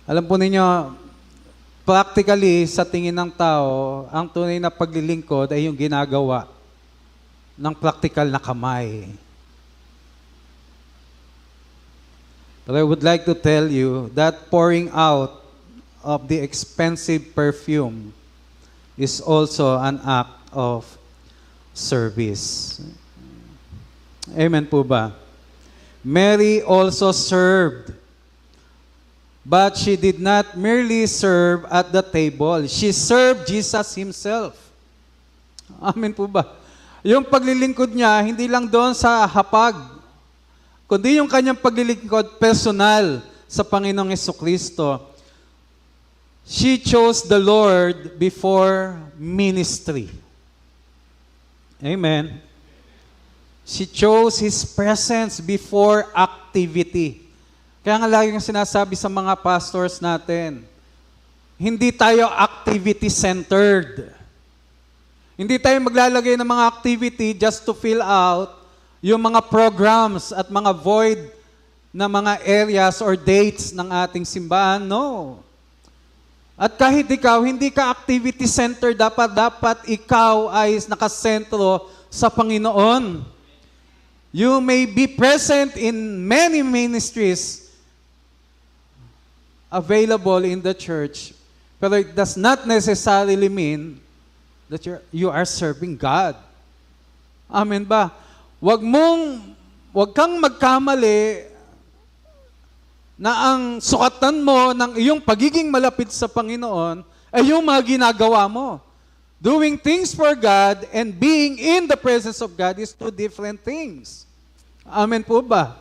Alam po ninyo, practically, sa tingin ng tao, ang tunay na paglilingkod ay yung ginagawa ng practical na kamay. But I would like to tell you that pouring out of the expensive perfume is also an act of service. Amen po ba? Mary also served, but she did not merely serve at the table. She served Jesus Himself. Amen po ba? Yung paglilingkod niya, hindi lang doon sa hapag, kundi yung kanyang paglilingkod personal sa Panginoong Jesucristo. She chose the Lord before ministry. Amen. She chose His presence before activity. Kaya nga lagi yung sinasabi sa mga pastors natin, hindi tayo activity-centered. Hindi tayo maglalagay ng mga activity just to fill out yung mga programs at mga void na mga areas or dates ng ating simbahan. No. At kahit ikaw, hindi ka activity-centered, dapat ikaw ay nakasentro sa Panginoon. You may be present in many ministries available in the church, pero it does not necessarily mean that you are serving God. Amen ba? Wag kang magkamali na ang sukatan mo ng iyong pagiging malapit sa Panginoon ay yung mga ginagawa mo. Doing things for God and being in the presence of God is two different things. Amen po ba?